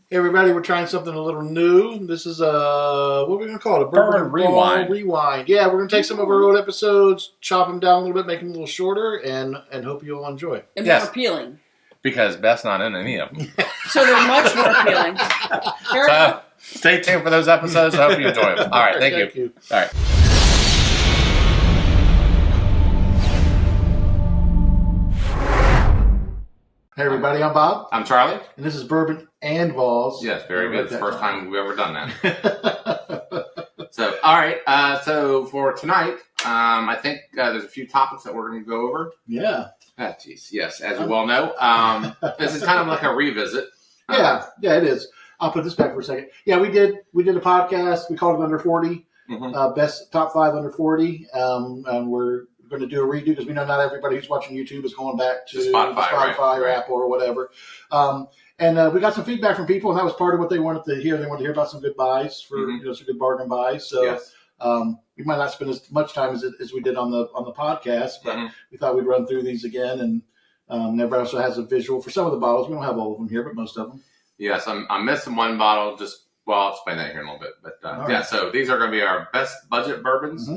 Hey everybody, we're trying something a little new. This is what are we going to call it? A Bourbon and Rewind. Rewind. Yeah, we're going to take some of our old episodes, chop them down a little bit, make them a little shorter, and hope you all enjoy. And more appealing. Because Beth's not in any of them. So they're much more appealing. So, stay tuned for those episodes. I hope you enjoy them. All right, thank you. All right. Hey everybody, I'm Bob. I'm Charlie. And this is Bourbon and Ballz. Yes, very good. It's the first time we've ever done that. So, all right. So for tonight, I think there's a few topics that we're going to go over. Yeah. Ah, geez. Yes, as you well know, this is kind of like a revisit. Yeah, it is. I'll put this back for a second. Yeah, we did a podcast. We called it Under 40, best top 5 under 40, and we're going to do a redo because we know not everybody who's watching YouTube is going back to Spotify or Apple or whatever. And we got some feedback from people, and that was part of what they wanted to hear. They wanted to hear about some good buys for some good bargain buys. So we might not spend as much time as we did on the podcast, but we thought we'd run through these again. And Never also has a visual for some of the bottles. We don't have all of them here, but most of them. Yes, I'm missing one bottle. I'll explain that here in a little bit. But right. So these are going to be our best budget bourbons.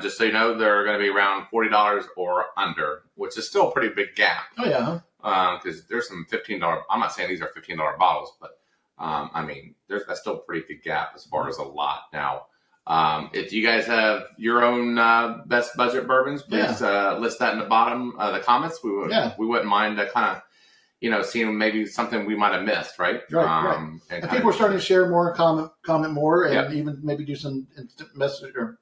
Just so you know, they're going to be around $40 or under, which is still a pretty big gap. Oh, yeah. Because there's some $15. I'm not saying these are $15 bottles, but I mean, that's still a pretty big gap as far as a lot. Now, if you guys have your own best budget bourbons, please list that in the bottom of the comments. We wouldn't mind kind of, seeing maybe something we might have missed, right? Right. And people are starting to share more, comment more, and even maybe do some instant message or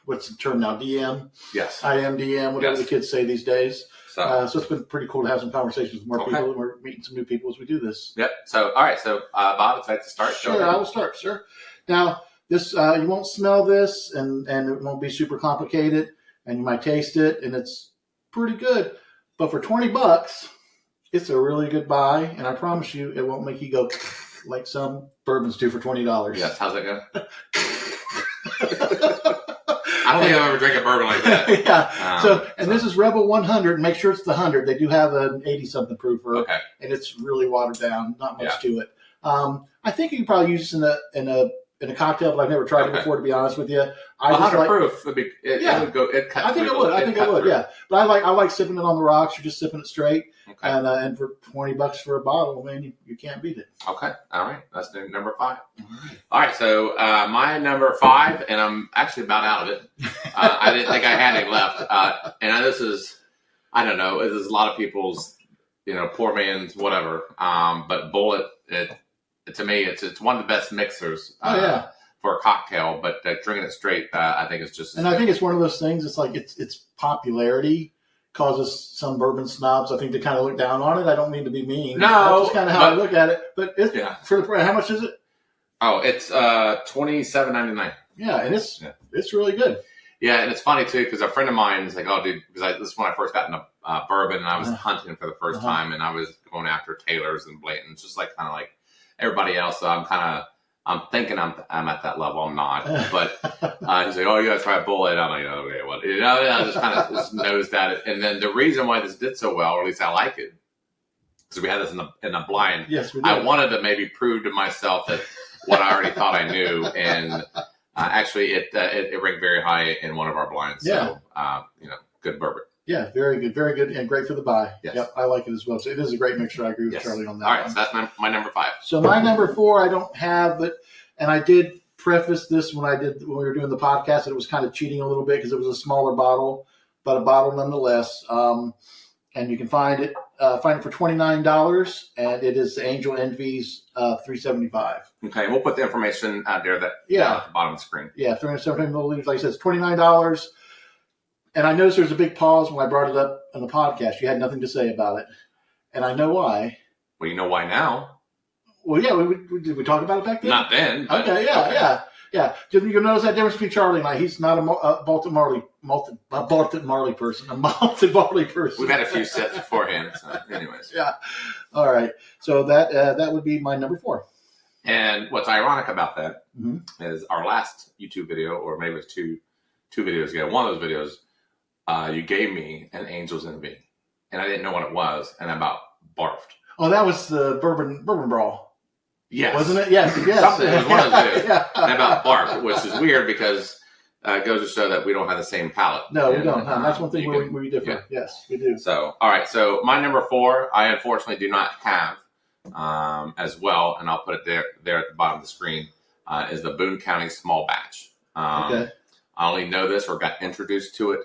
what's the term now? DM? Yes. IM, DM, whatever the kids say these days. So it's been pretty cool to have some conversations with more people, and we're meeting some new people as we do this. Yep. So, all right. So, Bob, if I'd like to start. Sure, I will start, sir. Now, this you won't smell this, and it won't be super complicated, and you might taste it, and it's pretty good. But for $20, it's a really good buy, and I promise you, it won't make you go like some bourbons do for $20. Yes. How's that go? I don't think I've ever drank a bourbon like that. This is Rebel 100. Make sure it's the 100. They do have an 80-something proofer, and it's really watered down. Not much to it. I think you can probably use this in a cocktail, but I've never tried it before, to be honest with you. 100 proof would be. It would go. I think it would. I think it would. Yeah, but I like sipping it on the rocks or just sipping it straight. Okay. And for $20 for a bottle, man, you can't beat it. Okay. All right. That's number 5. All right. So my number 5, and I'm actually about out of it. I didn't think I had any left. And this is, I don't know, this is a lot of people's, poor man's whatever. But Bullet, to me, it's one of the best mixers. For a cocktail, but drinking it straight, I think it's just. And I think it's one of those things. It's like its popularity causes some bourbon snobs, I think, to kind of look down on it. I don't mean to be mean. No, that's just kind of how I look at it. But it's for the price. How much is it? Oh, it's $27.99. Yeah, and it's really good. Yeah, and it's funny too because a friend of mine is like, "Oh, dude," because this is when I first got into bourbon, and I was hunting for the first time, and I was going after Taylors and Blanton's, just like kind of like everybody else. So I'm thinking I'm at that level. I'm not, but he's like, "Oh, you gotta try a Bullet." I'm like, "Okay, well, I just kind of just nosed at it." And then the reason why this did so well, or at least I like it, because we had this in a blind. Yes, we did. I wanted to maybe prove to myself that what I already thought I knew, and actually, it ranked very high in one of our blinds. Yeah. So, good bourbon. Yeah, very good, and great for the buy. Yes. Yep, I like it as well. So it is a great mixture. I agree with Charlie on that. All right, so that's my number 5. So my number 4, I don't have, and I did preface this when we were doing the podcast, that it was kind of cheating a little bit because it was a smaller bottle, but a bottle nonetheless. And you can find it for $29, and it is Angel Envy's 375. Okay, we'll put the information out there at the bottom of the screen. Yeah, 375 milliliters. Like I said, it's $29. And I noticed there was a big pause when I brought it up on the podcast. You had nothing to say about it. And I know why. Well, you know why now. Well, yeah, did we talk about it back then? Not then. Okay, yeah. Did you notice that difference between Charlie and I? He's not a malted barley person. We've had a few sips beforehand. So anyways. Yeah. All right. So that would be my number 4. And what's ironic about that is our last YouTube video, or maybe it was two videos ago, one of those videos, you gave me an Angel's Envy, and I didn't know what it was, and I about barfed. Oh, that was the Bourbon Brawl. Yes. Wasn't it? Yes. Something. It was one of the two. Yeah. And about bark, which is weird because it goes to show that we don't have the same palate. No, we don't. That's one thing where we differ. Yeah. Yes, we do. So, all right. So my number 4, I unfortunately do not have as well, and I'll put it there at the bottom of the screen, is the Boone County Small Batch. Okay. I only know this or got introduced to it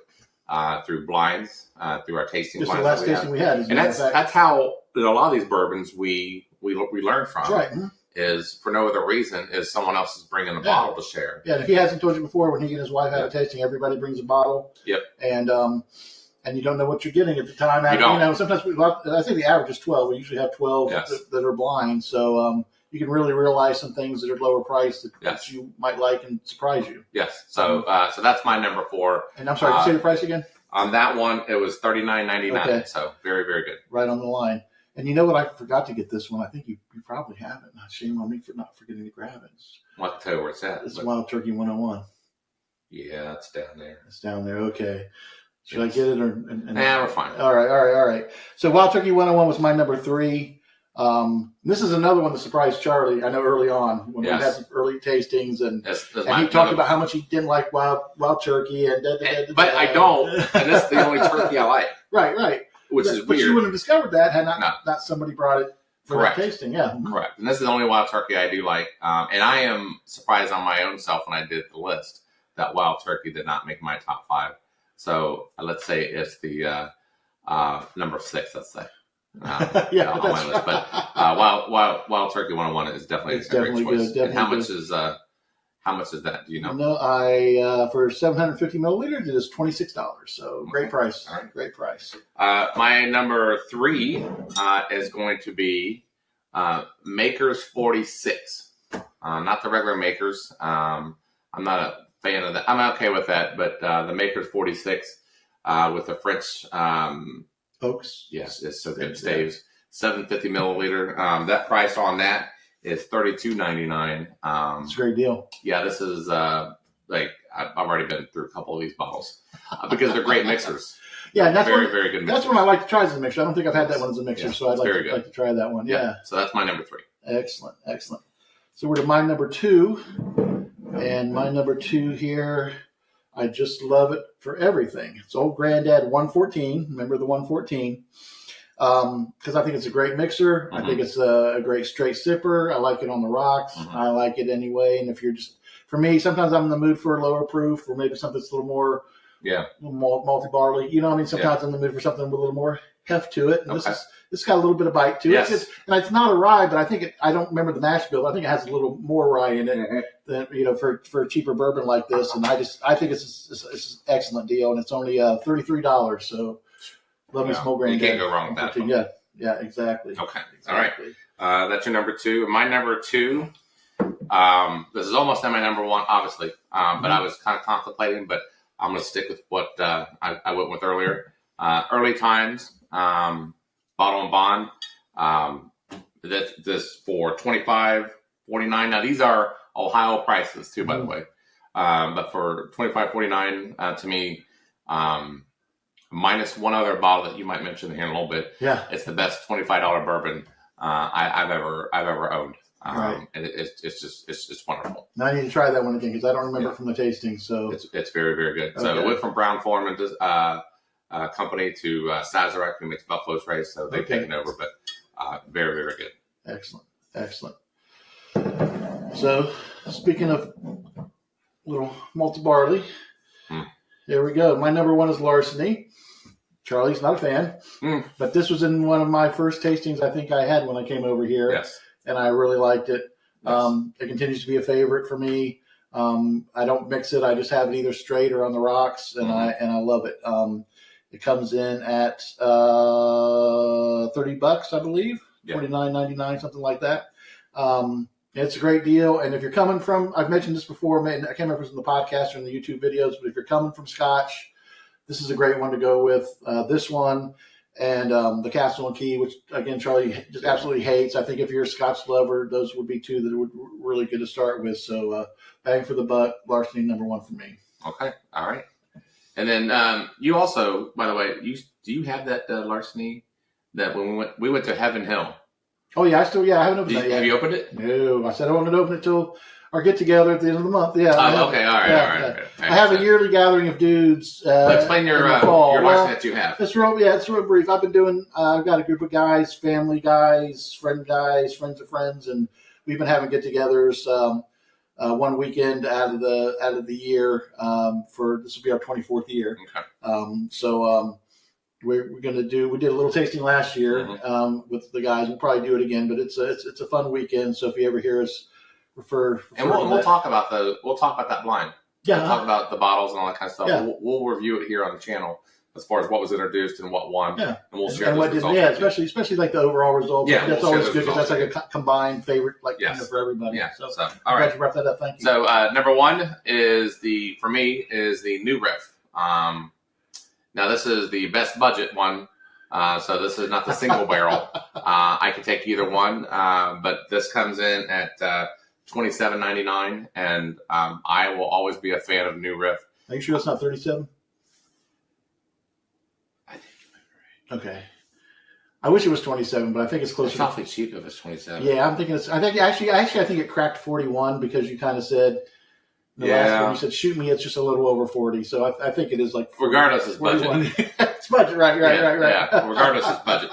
through blinds, through our tasting Just the blinds. last tasting we had. And that's how a lot of these bourbons we learn from. That's right. Mm-hmm. Is for no other reason is someone else is bringing a bottle to share. Yeah, and if he hasn't told you before, when he and his wife have a tasting, everybody brings a bottle. Yep. And you don't know what you're getting at the time. You don't. You know, sometimes I think the average is 12. We usually have 12 that are blind, so you can really realize some things that are lower priced that you might like and surprise you. Yes. So so that's my number 4. And I'm sorry, did you say the price again? On that one, it was $39.99. Okay. So very, very good. Right on the line. And you know what? I forgot to get this one. I think you probably have it. Shame on me for not forgetting to grab it. Well, I can tell you where it's at. It's Wild Turkey 101. Yeah, it's down there. It's down there. Okay. Should I get it? Nah, we're fine. All right. So Wild Turkey 101 was my number 3. This is another one that surprised Charlie. I know early on when we had some early tastings, and he talked about how much he didn't like wild turkey. But I don't, and that's the only turkey I like. Right. Which is weird. But you wouldn't have discovered that had not somebody brought it for that tasting. Yeah. Correct. And this is the only wild turkey I do like. And I am surprised on my own self when I did the list that wild turkey did not make my top 5. So let's say it's the number 6, let's say. On my list. But Wild Turkey 101 is definitely a great choice. Good, and how much is that? Do you know? No, I for 750 milliliters it is $26. So great price. All right. Great price. My number 3 is going to be Makers 46. Not the regular Makers. I'm not a fan of that. I'm okay with that, but the Makers 46 with the French Oaks. Yes, it's so good. Staves 750 milliliter. That price on that is $32.99. It's a great deal. Yeah, this is like I've already been through a couple of these bottles because they're great mixers. Yeah, and that's very good. That's one I like to try as a mixer. I don't think I've had that one as a mixer, so I'd like to try that one. Yeah. So that's my number 3. Excellent. So we're to my number 2, and my number 2 here. I just love it for everything. It's old Granddad 114. Remember the 114? Because I think it's a great mixer. I think it's a great straight sipper. I like it on the rocks. I like it anyway. And if you're for me, sometimes I'm in the mood for a lower proof or maybe something that's a little more multi-barley. You know what I mean? Sometimes I'm in the mood for something with a little more heft to it. And this got a little bit of bite to it. And it's not a rye, but I think I don't remember the mash bill. I think it has a little more rye in it than, for a cheaper bourbon like this. And I think it's an excellent deal. And it's only $33. So love me small Granddad. You can't go wrong with that. Yeah, exactly. Okay. Exactly. All right. That's your number 2. My number 2, this is almost not my number 1, obviously. But I was kind of contemplating, but I'm going to stick with what I went with earlier. Early Times, Bottle and Bond. This for $25.49. Now these are Ohio prices too, by the way. But for $25.49, to me, minus one other bottle that you might mention here in a little bit. Yeah, it's the best $25 bourbon I've ever owned. And it's just wonderful. Now I need to try that one again because I don't remember it from the tasting. So it's very, very good. Okay. So it went from Brown Foreman company to Sazerac, who makes Buffalo Trace. So they've taken over, but very, very good. Excellent. So speaking of little malty barley, here we go. My number 1 is Larceny. Charlie's not a fan, but this was in one of my first tastings I think I had when I came over here. Yes. And I really liked it. Yes. It continues to be a favorite for me. I don't mix it. I just have it either straight or on the rocks, and I love it. It comes in at $30, I believe, $29.99, something like that. It's a great deal. And if you're coming from, I've mentioned this before, I can't remember if it was in the podcast or in the YouTube videos, but if you're coming from Scotch, this is a great one to go with. This one. And the Castle and Key, which, again, Charlie just absolutely hates. I think if you're a Scotch lover, those would be 2 that would really good to start with. So bang for the buck, Larceny number 1 for me. Okay. All right. And then you also, by the way, do you have that Larceny that when we went to Heaven Hill Oh yeah, I haven't opened that yet. Have you opened it? No, I said I wanted to open it till our get together at the end of the month. Yeah. Okay. All right. I have a yearly gathering of dudes. Explain your license that you have. It's real brief. I've been doing. I've got a group of guys, family guys, friends of friends, and we've been having get-togethers. One weekend out of the year for this will be our 24th year. Okay. We're gonna do. We did a little tasting last year with the guys. We'll probably do it again, but it's a fun weekend. So if you ever hear us refer and we'll talk about that blind. Yeah, we'll talk about the bottles and all that kind of stuff. Yeah. We'll review it here on the channel as far as what was introduced and what won. Yeah, and we'll share and those results. especially like the overall results. Yeah, that's always good because that's like a combined favorite, for everybody. Yeah. So all I'm right. glad you brought that up. Thank you. So number one is the New Riff. Now this is the best budget one. So this is not the single barrel. I can take either one, but this comes in at $27.99, and I will always be a fan of New Riff. Are you sure it's not 37? I think you might be right. Okay. I wish it was 27, but I think it's closer. It's awfully cheap if it's 27. Yeah, I'm thinking it's. I think it cracked 41 because you kind of said. Last one you said, shoot me, it's just a little over 40. So I think it is like 40, regardless, it's budget. It's budget, right. Yeah, regardless, it's budget.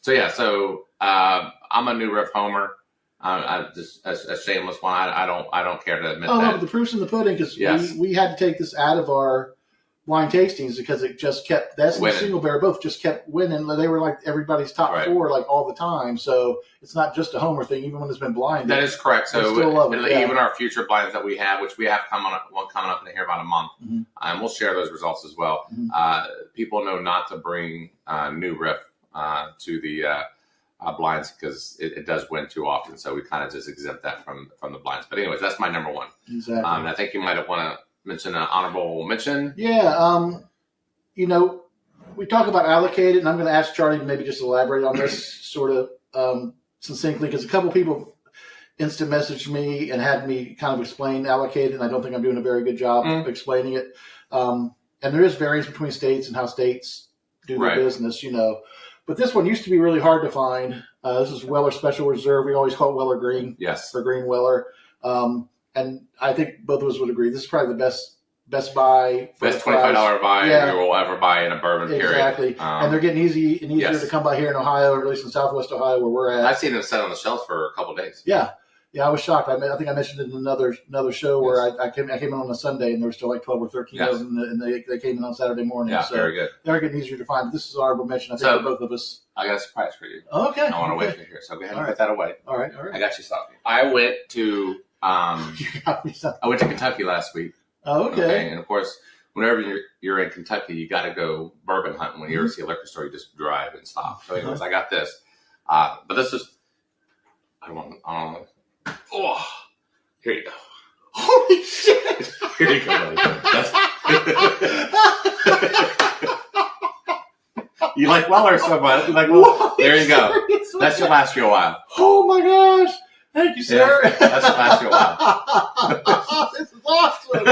So I'm a New Riff homer. I just a shameless one. I don't care to admit that. No, but the proof's in the pudding because we had to take this out of our blind tastings because it just kept. That's the single barrel both just kept winning. They were like everybody's top four like all the time. So it's not just a homer thing, even when it's been blind. That is correct. So still love it, even our future blinds that we have, which we have coming up in here about a month, and we'll share those results as well. People know not to bring New Riff to the blinds because it does win too often. So we kind of just exempt that from the blinds. But anyways, that's my number one. Exactly. And I think you might want to mention an honorable mention. Yeah. We talk about allocated, and I'm going to ask Charlie to maybe just elaborate on this sort of succinctly because a couple people instant messaged me and had me kind of explain allocated, and I don't think I'm doing a very good job of explaining it. And there is variance between states and how states do their business, But this one used to be really hard to find. This is Weller Special Reserve. We always call it Weller Green. Yes. Or Green Weller. And I think both of us would agree. This is probably the best buy. Best $25 buy you will ever buy in a bourbon period. Exactly. And they're getting easier to come by here in Ohio, or at least in Southwest Ohio where we're at. I've seen them set on the shelves for a couple of days. Yeah. Yeah, I was shocked. I think I mentioned it in another show where I came in on a Sunday and there were still like 12 or 13 of them, and they came in on Saturday morning. Yeah, so very good. They're getting easier to find. But this is an honorable mention, I think, for both of us. I got a surprise for you. Okay. I want to wait for here, so go ahead and put that away. All right. I got you something. I went to you got me something. I went to Kentucky last week. Oh, okay. And of course, whenever you're in Kentucky, you got to go bourbon hunting. When you ever see a liquor store, you just drive and stop. So anyways, I got this. But this is oh, here you go. Holy shit! Here you go, buddy. You like Weller so much. You're like, well, there you go. That should last you a while. Oh my gosh! Thank you, sir. Yeah, that should last you a while. This is awesome!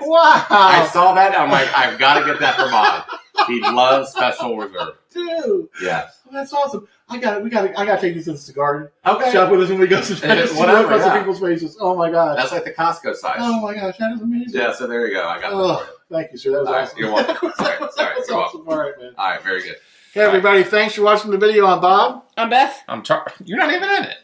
Wow! I saw that. I'm like, I've got to get that for Mod. He loves Special Reserve. Dude. Yeah. That's awesome. I got to take you to the cigar Okay. shop with us when we go to whatever, across people's faces. Oh my gosh. That's like the Costco size. Oh my gosh, that is amazing. Yeah, so there you go. I got that for you. Thank you, sir. That was awesome. You're welcome. Sorry. That's awesome. All right, man. All right, very good. Hey, everybody. Thanks for watching the video. I'm Bob. I'm Beth. I'm Charlie. You're not even in it.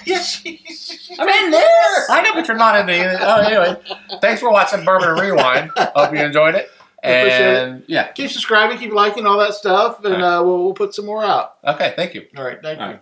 Yes, I'm in this. I know, but you're not in it. Oh, anyway. Thanks for watching Bourbon and Rewind. Hope you enjoyed it. And yeah, keep subscribing, keep liking all that stuff, and we'll put some more out. Okay, thank you. All right, thank you.